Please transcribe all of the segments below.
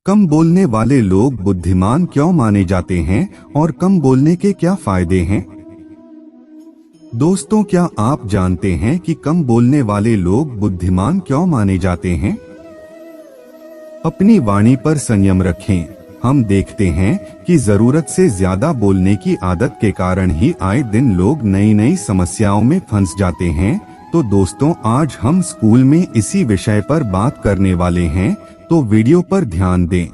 कम बोलने वाले लोग बुद्धिमान क्यों माने जाते हैं और कम बोलने के क्या फायदे हैं? दोस्तों, क्या आप जानते हैं कि कम बोलने वाले लोग बुद्धिमान क्यों माने जाते हैं? अपनी वाणी पर संयम रखें। हम देखते हैं कि जरूरत से ज्यादा बोलने की आदत के कारण ही आए दिन लोग नई नई समस्याओं में फंस जाते हैं। तो दोस्तों, आज हम स्कूल में इसी विषय पर बात करने वाले हैं, तो वीडियो पर ध्यान दें,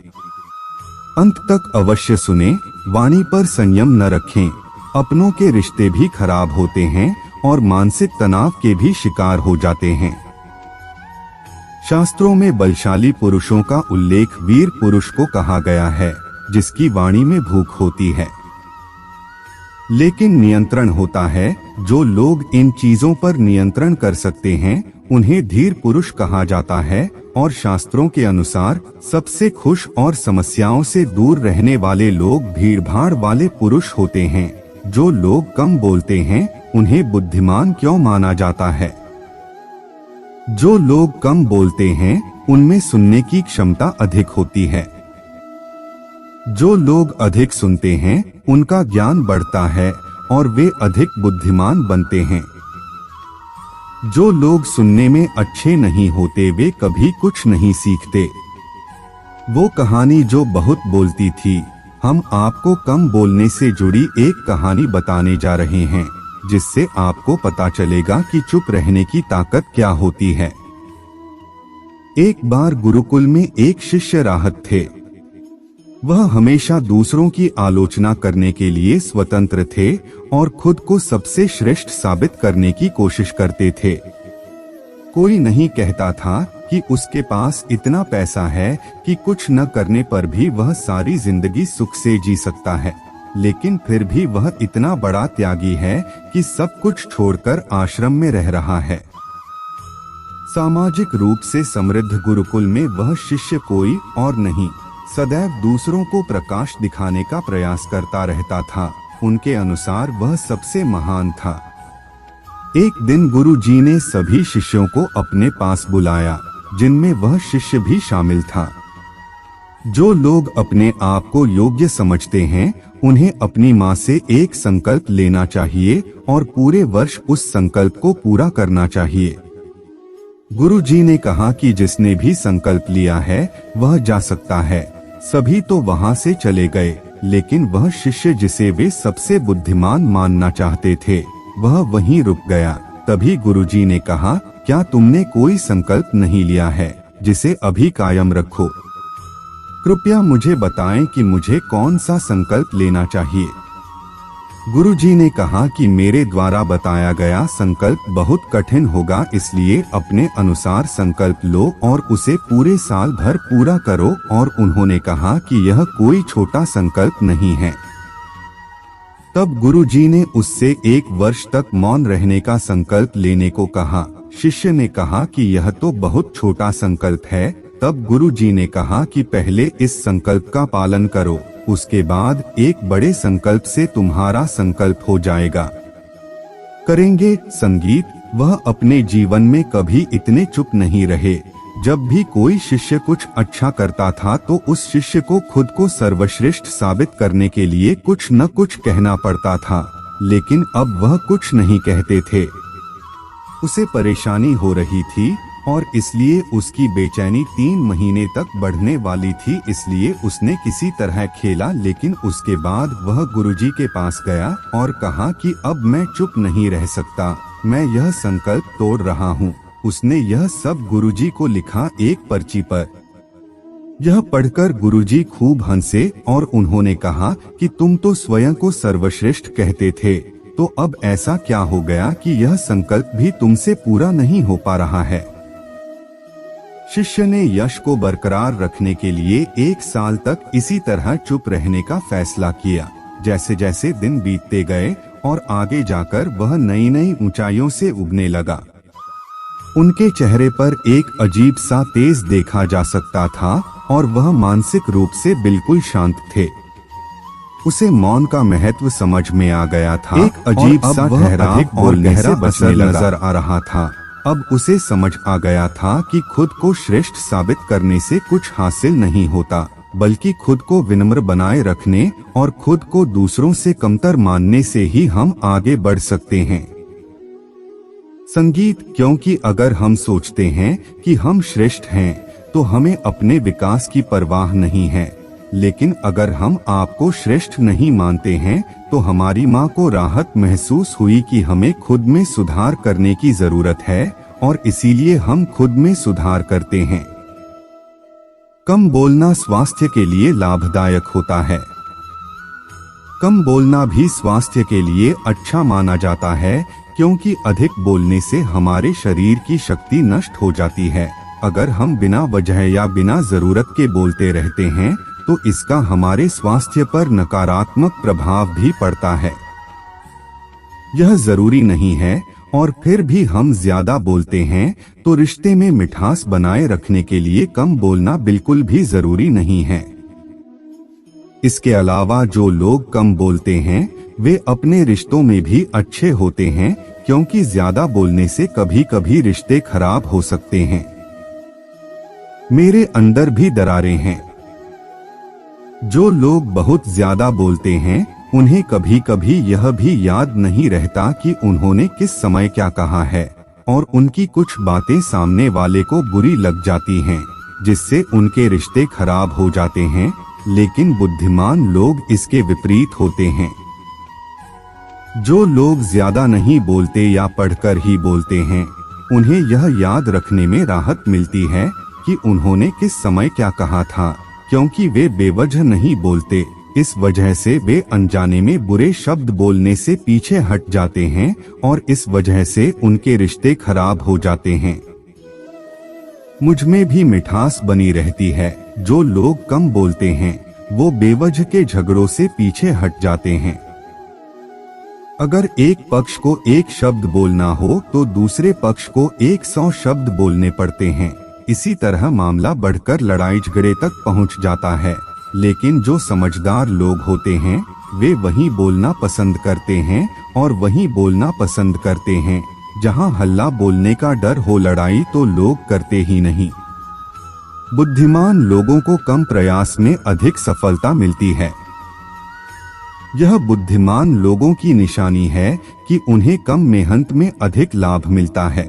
अंत तक अवश्य सुने। वाणी पर संयम न रखें, अपनों के रिश्ते भी खराब होते हैं और मानसिक तनाव के भी शिकार हो जाते हैं। शास्त्रों में बलशाली पुरुषों का उल्लेख वीर पुरुष को कहा गया है, जिसकी वाणी में भूख होती है लेकिन नियंत्रण होता है। जो लोग इन चीजों पर नियंत्रण कर सकते हैं उन्हें धीर पुरुष कहा जाता है। और शास्त्रों के अनुसार सबसे खुश और समस्याओं से दूर रहने वाले लोग भीड़भाड़ वाले पुरुष होते हैं। जो लोग कम बोलते हैं उन्हें बुद्धिमान क्यों माना जाता है? जो लोग कम बोलते हैं उनमें सुनने की क्षमता अधिक होती है। जो लोग अधिक सुनते हैं उनका ज्ञान बढ़ता है और वे अधिक बुद्धिमान बनते हैं। जो लोग सुनने में अच्छे नहीं होते वे कभी कुछ नहीं सीखते। वो कहानी जो बहुत बोलती थी। हम आपको कम बोलने से जुड़ी एक कहानी बताने जा रहे हैं, जिससे आपको पता चलेगा कि चुप रहने की ताकत क्या होती है। एक बार गुरुकुल में एक शिष्य राहत थे। वह हमेशा दूसरों की आलोचना करने के लिए स्वतंत्र थे और खुद को सबसे श्रेष्ठ साबित करने की कोशिश करते थे। कोई नहीं कहता था कि उसके पास इतना पैसा है कि कुछ न करने पर भी वह सारी जिंदगी सुख से जी सकता है, लेकिन फिर भी वह इतना बड़ा त्यागी है कि सब कुछ छोड़कर आश्रम में रह रहा है। सामाजिक रूप से समृद्ध गुरुकुल में वह शिष्य कोई और नहीं, सदैव दूसरों को प्रकाश दिखाने का प्रयास करता रहता था। उनके अनुसार वह सबसे महान था। एक दिन गुरुजी ने सभी शिष्यों को अपने पास बुलाया, जिनमें वह शिष्य भी शामिल था। जो लोग अपने आप को योग्य समझते हैं उन्हें अपनी माँ से एक संकल्प लेना चाहिए और पूरे वर्ष उस संकल्प को पूरा करना चाहिए। गुरुजी ने कहा कि जिसने भी संकल्प लिया है वह जा सकता है। सभी तो वहां से चले गए, लेकिन वह शिष्य जिसे वे सबसे बुद्धिमान मानना चाहते थे वह वहीं रुक गया। तभी गुरुजी ने कहा, क्या तुमने कोई संकल्प नहीं लिया है जिसे अभी कायम रखो? कृपया मुझे बताएं कि मुझे कौन सा संकल्प लेना चाहिए। गुरुजी ने कहा कि मेरे द्वारा बताया गया संकल्प बहुत कठिन होगा, इसलिए अपने अनुसार संकल्प लो और उसे पूरे साल भर पूरा करो। और उन्होंने कहा कि यह कोई छोटा संकल्प नहीं है। तब गुरुजी ने उससे 1 वर्ष तक मौन रहने का संकल्प लेने को कहा। शिष्य ने कहा कि यह तो बहुत छोटा संकल्प है। तब गुरुजी ने कहा कि पहले इस संकल्प का पालन करो, उसके बाद एक बड़े संकल्प से तुम्हारा संकल्प हो जाएगा। करेंगे संगीत। वह अपने जीवन में कभी इतने चुप नहीं रहे। जब भी कोई शिष्य कुछ अच्छा करता था तो उस शिष्य को खुद को सर्वश्रेष्ठ साबित करने के लिए कुछ न कुछ कहना पड़ता था, लेकिन अब वह कुछ नहीं कहते थे। उसे परेशानी हो रही थी और इसलिए उसकी बेचैनी 3 महीने तक बढ़ने वाली थी। इसलिए उसने किसी तरह खेला, लेकिन उसके बाद वह गुरुजी के पास गया और कहा कि अब मैं चुप नहीं रह सकता, मैं यह संकल्प तोड़ रहा हूँ। उसने यह सब गुरुजी को लिखा एक पर्ची पर। यह पढ़कर गुरुजी खूब हंसे और उन्होंने कहा कि तुम तो स्वयं को सर्वश्रेष्ठ कहते थे, तो अब ऐसा क्या हो गया कि यह संकल्प भी तुमसे पूरा नहीं हो पा रहा है? शिष्य ने यश को बरकरार रखने के लिए 1 साल तक इसी तरह चुप रहने का फैसला किया। जैसे जैसे दिन बीतते गए और आगे जाकर वह नई नई ऊंचाइयों से उगने लगा। उनके चेहरे पर एक अजीब सा तेज देखा जा सकता था और वह मानसिक रूप से बिल्कुल शांत थे। उसे मौन का महत्व समझ में आ गया था। एक अजीब सा ठहराव और गहरा असर नजर आ रहा था। अब उसे समझ आ गया था कि खुद को श्रेष्ठ साबित करने से कुछ हासिल नहीं होता, बल्कि खुद को विनम्र बनाए रखने और खुद को दूसरों से कमतर मानने से ही हम आगे बढ़ सकते हैं। संगीत, क्योंकि अगर हम सोचते हैं कि हम श्रेष्ठ हैं तो हमें अपने विकास की परवाह नहीं है, लेकिन अगर हम आपको श्रेष्ठ नहीं मानते हैं तो हमारी माँ को राहत महसूस हुई कि हमें खुद में सुधार करने की जरूरत है और इसीलिए हम खुद में सुधार करते हैं। कम बोलना स्वास्थ्य के लिए लाभदायक होता है। कम बोलना भी स्वास्थ्य के लिए अच्छा माना जाता है, क्योंकि अधिक बोलने से हमारे शरीर की शक्ति नष्ट हो जाती है। अगर हम बिना वजह या बिना जरूरत के बोलते रहते हैं तो इसका हमारे स्वास्थ्य पर नकारात्मक प्रभाव भी पड़ता है। यह जरूरी नहीं है और फिर भी हम ज्यादा बोलते हैं तो रिश्ते में मिठास बनाए रखने के लिए कम बोलना बिल्कुल भी जरूरी नहीं है। इसके अलावा जो लोग कम बोलते हैं वे अपने रिश्तों में भी अच्छे होते हैं, क्योंकि ज्यादा बोलने से कभी कभी रिश्ते खराब हो सकते हैं। मेरे अंदर भी दरारें हैं। जो लोग बहुत ज्यादा बोलते हैं उन्हें कभी कभी यह भी याद नहीं रहता कि उन्होंने किस समय क्या कहा है और उनकी कुछ बातें सामने वाले को बुरी लग जाती हैं, जिससे उनके रिश्ते खराब हो जाते हैं। लेकिन बुद्धिमान लोग इसके विपरीत होते हैं। जो लोग ज्यादा नहीं बोलते या पढ़कर ही बोलते हैं उन्हें यह याद रखने में राहत मिलती है कि उन्होंने किस समय क्या कहा था, क्योंकि वे बेवजह नहीं बोलते। इस वजह से वे अनजाने में बुरे शब्द बोलने से पीछे हट जाते हैं और इस वजह से उनके रिश्ते खराब हो जाते हैं। मुझ में भी मिठास बनी रहती है। जो लोग कम बोलते हैं वो बेवजह के झगड़ों से पीछे हट जाते हैं। अगर एक पक्ष को एक शब्द बोलना हो तो दूसरे पक्ष को 100 शब्द बोलने पड़ते हैं। इसी तरह मामला बढ़कर लड़ाई झगड़े तक पहुंच जाता है। लेकिन जो समझदार लोग होते हैं वे वहीं बोलना पसंद करते हैं और वहीं बोलना पसंद करते हैं। जहां हल्ला बोलने का डर हो, लड़ाई तो लोग करते ही नहीं। बुद्धिमान लोगों को कम प्रयास में अधिक सफलता मिलती है। यह बुद्धिमान लोगों की निशानी है कि उन्हें कम मेहनत में अधिक लाभ मिलता है।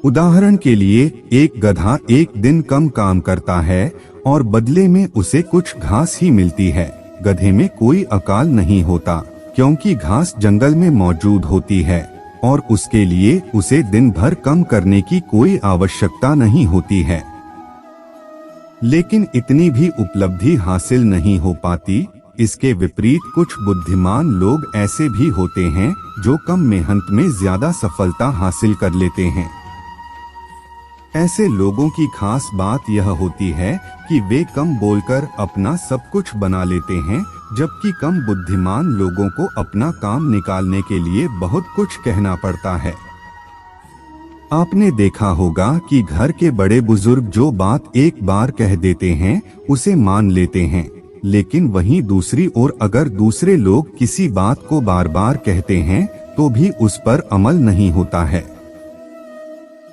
उदाहरण के लिए एक गधा एक दिन कम काम करता है और बदले में उसे कुछ घास ही मिलती है। गधे में कोई अकाल नहीं होता, क्योंकि घास जंगल में मौजूद होती है और उसके लिए उसे दिन भर कम करने की कोई आवश्यकता नहीं होती है। लेकिन इतनी भी उपलब्धि हासिल नहीं हो पाती। इसके विपरीत कुछ बुद्धिमान लोग ऐसे भी होते हैं जो कम मेहनत में ज्यादा सफलता हासिल कर लेते हैं। ऐसे लोगों की खास बात यह होती है कि वे कम बोलकर अपना सब कुछ बना लेते हैं, जबकि कम बुद्धिमान लोगों को अपना काम निकालने के लिए बहुत कुछ कहना पड़ता है। आपने देखा होगा कि घर के बड़े बुजुर्ग जो बात एक बार कह देते हैं उसे मान लेते हैं, लेकिन वहीं दूसरी ओर अगर दूसरे लोग किसी बात को बार बार कहते हैं तो भी उस पर अमल नहीं होता है।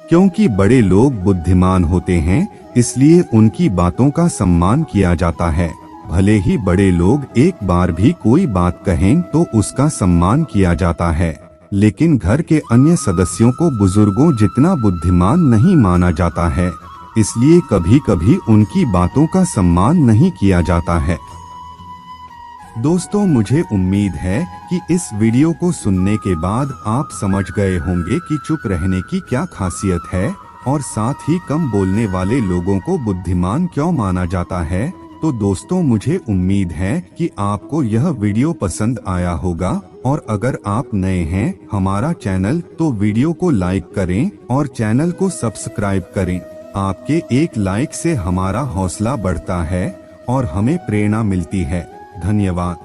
क्योंकि बड़े लोग बुद्धिमान होते हैं इसलिए उनकी बातों का सम्मान किया जाता है। भले ही बड़े लोग एक बार भी कोई बात कहें तो उसका सम्मान किया जाता है, लेकिन घर के अन्य सदस्यों को बुजुर्गों जितना बुद्धिमान नहीं माना जाता है, इसलिए कभी कभी उनकी बातों का सम्मान नहीं किया जाता है। दोस्तों, मुझे उम्मीद है कि इस वीडियो को सुनने के बाद आप समझ गए होंगे कि चुप रहने की क्या खासियत है और साथ ही कम बोलने वाले लोगों को बुद्धिमान क्यों माना जाता है। तो दोस्तों, मुझे उम्मीद है कि आपको यह वीडियो पसंद आया होगा और अगर आप नए हैं हमारा चैनल तो वीडियो को लाइक करें और चैनल को सब्सक्राइब करें। आपके एक लाइक से हमारा हौसला बढ़ता है और हमें प्रेरणा मिलती है। धन्यवाद।